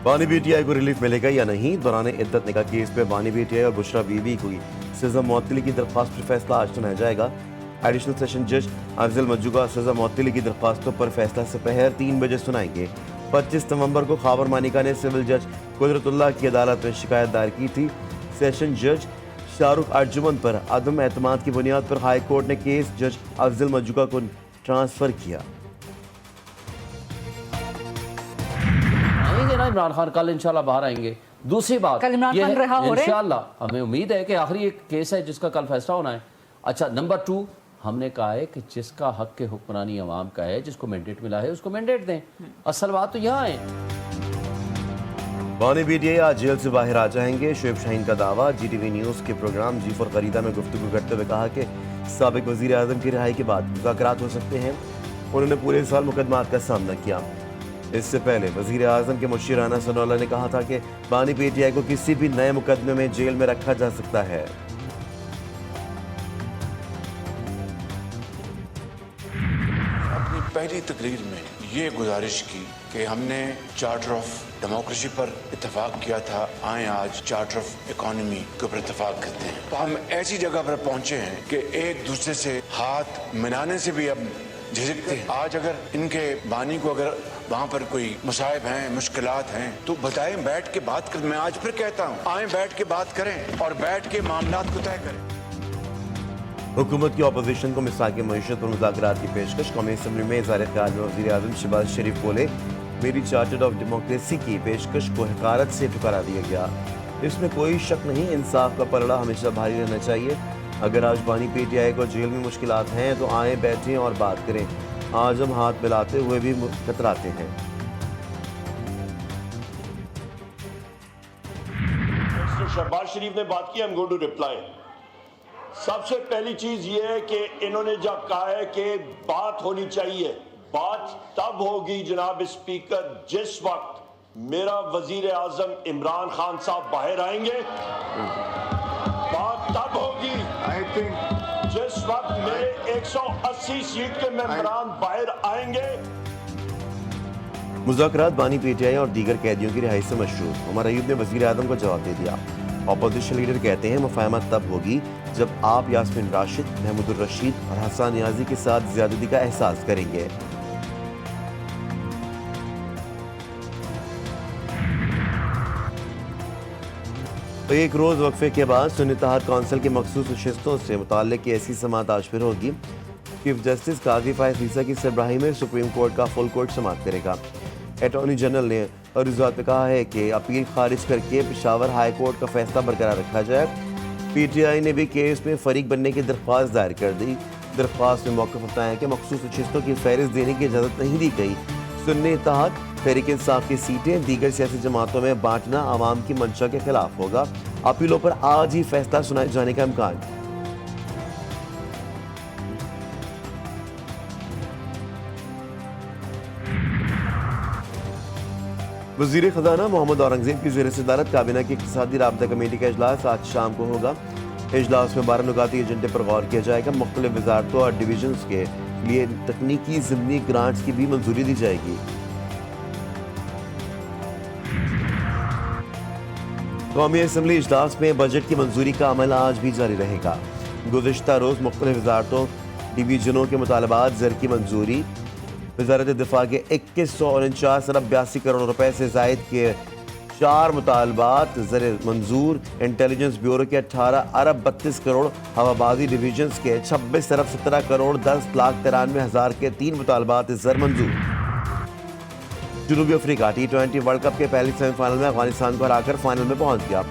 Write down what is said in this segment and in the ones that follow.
बानी पीटीआई को रिलीफ मिलेगा या नहीं? दौरान इद्दत निकाह केस पे बानी पीटीआई और बुशरा बीबी की सजा मअतली की दरख्वास्त पर फैसला आज सुनाया जाएगा। एडिशनल सेशन जज अफजल मज्जूगा सजा मअतली की दरख्वास्तों पर फैसला दोपहर 3 बजे सुनाएंगे। 25 नवंबर को खाबर मानिका ने सिविल जज कुदरतुल्लाह की अदालत में शिकायत दायर की थी। सेशन जज शाहरुख अर्जुमन पर अदम एतमाद की बुनियाद पर हाई कोर्ट ने केस जज अफजल मज्जूगा को ट्रांसफर किया। आएंगे ना इमरान खान कल इंशाल्लाह बाहर आएंगे। दूसरी बात कल इमरान खान रहा हो रहे इंशाल्लाह हमें उम्मीद है कि आखिरी एक केस है जिसका कल फैसला होना है। अच्छा, नंबर 2 हमने कहा है कि जिसका हक के हुक्मरानी अवाम का है, जिसको मैंडेट मिला है उसको मैंडेट दें। असल बात तो यहाँ है। बानी पीटीआई आज जेल से बाहर आ जाएंगे। शोएब शाहीन का दावा। जीटीवी न्यूज़ के प्रोग्राम जीफ और खरीदा में गुफ्तगू करते हुए कहा कि साबिक वज़ीर आज़म की रिहाई के बाद मुज़ाकरात हो सकते हैं। उन्होंने पूरे साल मुकदमात का सामना किया। इससे पहले वज़ीर आज़म के मुशीर राना सनाउल्लाह ने कहा था कि बानी पीटीआई को किसी भी नए मुकदमे में जेल में रखा जा सकता है। अपनी पहली तकरीर में ये गुजारिश की कि हमने चार्टर ऑफ डेमोक्रेसी पर इत्तेफाक किया था, आए आज चार्टर ऑफ इकोनॉमी के ऊपर इत्तेफाक करते हैं। तो हम ऐसी जगह पर पहुंचे हैं कि एक दूसरे से हाथ मिलाने से भी अब झिझकते हैं। आज अगर इनके बानी को अगर वहाँ पर कोई मुसाइब हैं, मुश्किलात हैं तो बताएं, बैठ के बात करें। मैं आज फिर कहता हूँ, आए बैठ के बात करें और बैठ के मामलात को तय करें। हुकूमत की अपोजिशन को मिसाक मईशत पर मुज़ाकरात की पेशकश। कौमी असम्बली में इज़हार ख्याल में वज़ीर आज़म शहबाज शरीफ बोले, मेरी चार्टर ऑफ डेमोक्रेसी की पेशकश को हकारत से ठुकरा दिया गया। इसमें कोई शक नहीं, इंसाफ का पलड़ा हमेशा भारी रहना चाहिए। अगर आज बानी पीटीआई को जेल में मुश्किलात हैं तो आए बैठें और बात करें। आज हम हाथ मिलाते हुए भी कतराते हैं। शहबाज शरीफ ने बात की, I am going to reply. सबसे पहली चीज ये है कि इन्होंने जब कहा है कि बात होनी चाहिए, बात तब होगी जनाब स्पीकर जिस वक्त मेरा वजीर आजम इमरान खान साहब बाहर आएंगे। बात तब होगी आई थिंक जिस वक्त मेरे 180 सीट के मेंबरान बाहर आएंगे। मुज़ाकरात बानी पीटीआई और दीगर कैदियों की रिहाई से मशरूत। उमर अयूब ने वज़ीर आज़म को जवाब दे दिया। अपोजिशन लीडर कहते हैं मुफाहमत तब होगी जब आप यास्मीन राशिद, महमूदुर रशीद और हसन नियाजी के साथ ज़्यादती का एहसास करेंगे। तो एक रोज़ वक्फे के बाद सुन्नी इत्तेहाद काउंसिल की मखसूस नशिस्तों से मुताल्लिक़ ऐसी समाअत आज फिर होगी। चीफ जस्टिस काजी फायज़ ईसा की सरबराही में सुप्रीम कोर्ट का फुल कोर्ट समाअत करेगा। अटॉर्नी जनरल ने अर्ज़ात में कहा है कि अपील खारिज करके पेशावर हाई कोर्ट का फैसला बरकरार रखा जाए। पीटीआई ने भी केस में फरीक बनने की दरख्वास्त दायर कर दी। दरख्वास्त में मौक़िफ़ बताया कि मखसूस नशिस्तों की फहरिस्त देने की इजाज़त नहीं दी गई। सुन्नी इत्तेहाद तहरीक इंसाफ की सीटें दीगर सियासी जमातों में बांटना आवाम की मंशा के खिलाफ होगा। अपीलों पर आज ही फैसला सुनाए जाने का इम्कान। वज़ीर ख़ज़ाना मोहम्मद औरंगज़ेब की ज़ेर सदारत काबीना की इक़्तिसादी राबता कमेटी का इजलास आज शाम को होगा। इजलास में 12 नुकाती एजेंडे पर गौर किया जाएगा। मुख्तलिफ वज़ारतों और डिवीजन्स के लिए तकनीकी ज़िमनी ग्रांट्स की भी मंजूरी दी जाएगी। कौमी असम्बली इजलास में बजट की मंजूरी का अमल आज भी जारी रहेगा। गुज़िश्ता रोज़ मुख्तलिफ वज़ारतों डिवीजनों के मुतालबात ज़र की मंजूरी। वज़ारत दिफा के 2149 अरब 82 करोड़ रुपए से ज़ायद के 4 मुतालबात ज़र मंजूर। इंटेलिजेंस ब्यूरो के 18 अरब 32 करोड़, हवाबाजी डिवीजन्स के 26 अरब 17 करोड़ 10 लाख 93 हज़ार के 3 मुतालबात ज़र मंजूर। जनूबी अफ्रीका T20 वर्ल्ड कप के पहले सेमीफाइनल में अफगानिस्तान को हराकर फाइनल में पहुंच गया।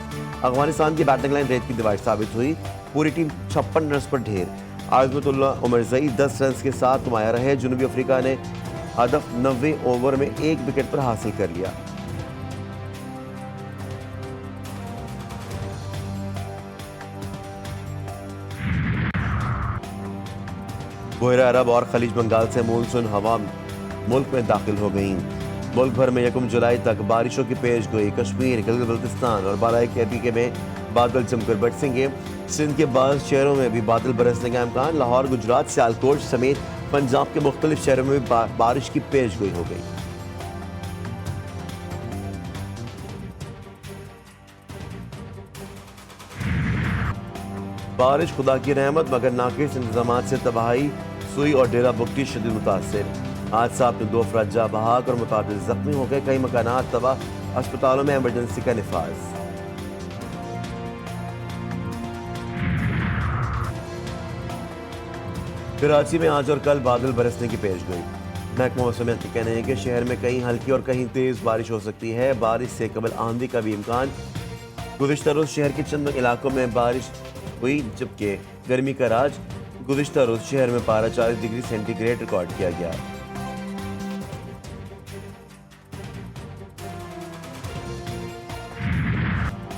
अफगानिस्तान की बैटिंग लाइन रेत की दीवार साबित हुई। पूरी टीम 56 रन पर ढेर। आज़मतुल्लाह उमरज़ई 10 रन के साथ नुमाया रहे। जनूबी अफ्रीका ने हदफ 90 ओवर में 1 विकेट पर हासिल कर लिया। बहरा अरब और खलीज बंगाल से मानसून हवा मुल्क में दाखिल हो गई। मुल्क भर में 1 जुलाई तक बारिशों की पेश गोई। कश्मीर, गिलगित बल्तिस्तान और बालाई के में बादल जमकर बरसेंगे। सिंध के बाद शहरों में भी बादल बरसने का इम्कान। लाहौर, गुजरात, सियालकोट समेत पंजाब के मुख्तलिफ शहरों में बारिश की पेश गोई हो गई। बारिश खुदा की रहमत मगर नाकिस इंतजामात से तबाही, सुई और डेरा बुगटी शदीद मुतासिर। हादसा में 2 अफराद जाँ बहक और मुताबिल जख्मी हो गए, कई मकानात तबाह, अस्पतालों में एमरजेंसी का निफाज। कराची में आज और कल बादल बरसने की पेशगोई। महकमा मौसमियात का कहना है कि शहर में कहीं हल्की और कहीं तेज बारिश हो सकती है। बारिश से कबल आंधी का भी इम्कान। गुज़िश्ता रोज शहर के चंद इलाकों में बारिश हुई, जबकि गर्मी का राज। गुज़िश्ता रोज शहर में पारा 40 डिग्री सेंटीग्रेड रिकॉर्ड किया गया।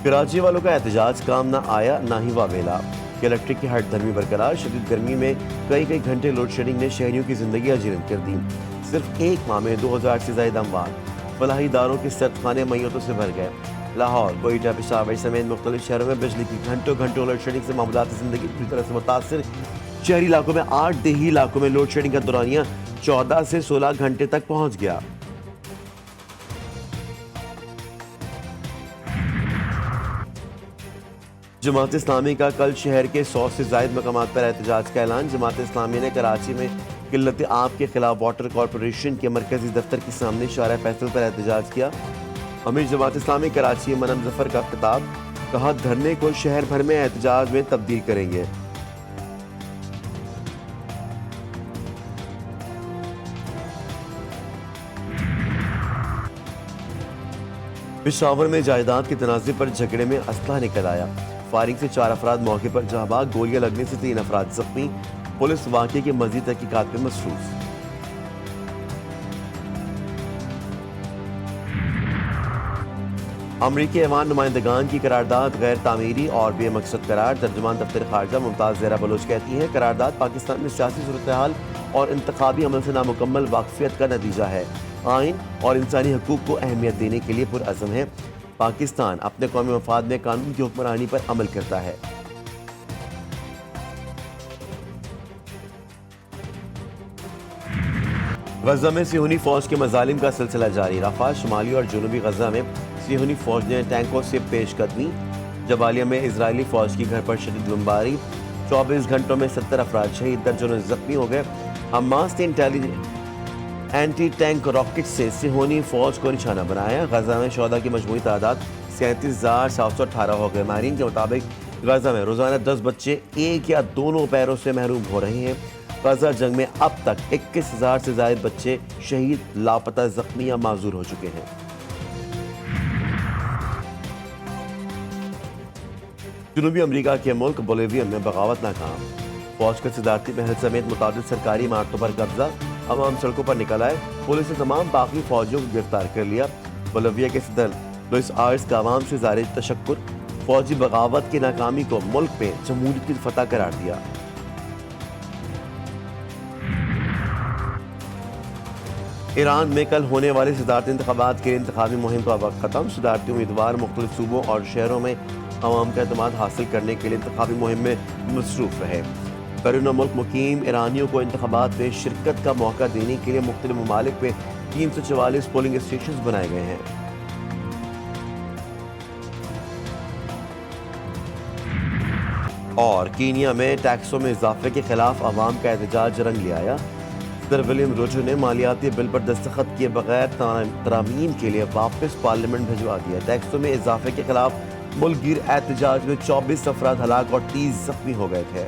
कराची वालों का एहतजाज काम ना आया ना ही वावेला। इलेक्ट्रिक की हट धर्मी बरकरार। शदीद गर्मी में कई घंटे लोड शेडिंग ने शहरियों की जिंदगी अजीरन कर दी। सिर्फ एक माह में 2000 से ज्यादा अमवात। फलाही इदारों के सर्दखाने मैयतों से भर गए। लाहौर, कोयटा, पेशावर समेत मुख्तलिफ शहरों में बिजली की घंटों लोड शेडिंग से मामलात जिंदगी पूरी तरह से मुतासिर। शहरी इलाकों में 8, देही इलाकों में लोड शेडिंग का दौरानिया 14 से 16 घंटे तक पहुंच गया। जमात इस्लामी का कल शहर के 100 से ज्यादा मकामात पर एहतजाज का ऐलान। जमात इस्लामी ने कराची में किल्लत आब के खिलाफ वाटर कॉरपोरेशन के मरकजी दफ्तर के सामने शारा फैसल पर एहतजाज किया। अमीर जमात इस्लामी कराची मनम जफर का खिताब, कहा धरने को शहर भर में एहतजाज में तब्दील करेंगे। पेशावर में जायदाद के तनाज़े पर झगड़े में असला निकल आया। फायरिंग से 4 अफराद मौके पर जहाँ भाग, गोलियां लगने से 3 अफराद जख्मी। पुलिस वाक़े की मज़ीद तहकीकात में मसरूफ। अमरीकी ऐवान नुमाइंदगान की करारदाद गैर तामीरी और बेमकसद करार। तर्जुमान दफ्तर खारजा मुमताज़ ज़हरा बलोच कहती हैं, करारदाद पाकिस्तान में सियासी सूरत-ए-हाल और इंतखाबी अमल से नामुकम्मल वाकफियत का नतीजा है। आइन और इंसानी हकूक़ को अहमियत देने के लिए पुरअज़म है। पाकिस्तान अपने कौमी मफाद में कानून की हुक्मरानी पर अमल करता है। गजा में सिहोनी फौज के मजालिम का सिलसिला जारी। रफा, शुमाली और जनूबी गजा में सिहोनी फौज ने टैंकों से पेशकदमी। जबालिया में इजरायली फौज की घर पर शदीद बमबारी। 24 घंटों में 70 अफराद शहीद, दर्जनों जख्मी हो गए। हमास ने एंटी टैंक रॉकेट से सिहोनी फौज को निशाना बनाया। गजा में शोहदा की मजमूई तादाद 37,718 हो गए। माहिरीन के मुताबिक गजा में रोजाना 10 बच्चे एक या दोनों पैरों से महरूम हो रहे हैं। गजा जंग में अब तक 21,000 से ज्यादा बच्चे शहीद, लापता, जख्मी या माजूर हो चुके हैं। जनूबी अमेरिका के मुल्क बोलिविया में बगावत नाकाम। फौज का सदारती महल समेत मुताबिक सरकारी इमारतों पर कब्जा। अवाम सड़कों पर निकल आए। पुलिस ने तमाम बाकी फौजियों को गिरफ्तार कर लिया। बोलिविया के सदर लुइस आर्स का अवाम से ज़ाहिर तशक्कुर। फौजी बगावत की नाकामी को मुल्क में जमहूरियत की फतह करार दिया। ईरान में कल होने वाले सदारती इंतखाबात के लिए इंतखाबी मुहिम का वक्त खत्म। सदारती उम्मीदवार मुख्तलिफ सूबों और शहरों में अवाम का एतमाद हासिल करने के लिए इंतखाबी मुहिम में मसरूफ रहे। बैरून मुल्क मुकीम ईरानियों को इंतखाबात में शिरकत का मौका देने के लिए मुख्तलिफ ममालिक में 344 पोलिंग स्टेशन बनाए गए हैं। और कीनिया में टैक्सों में इजाफे के खिलाफ अवाम का एहतजाज रंग ले आया। सदर विलियम रूटो ने मालियाती बिल पर दस्तखत किए बगैर तरामीम के लिए वापस पार्लियामेंट भिजवा दिया। टैक्सों में इजाफे के खिलाफ मुल्क गिर एहतजाज में 24 अफराद हलाक और 30 जख्मी हो गए थे।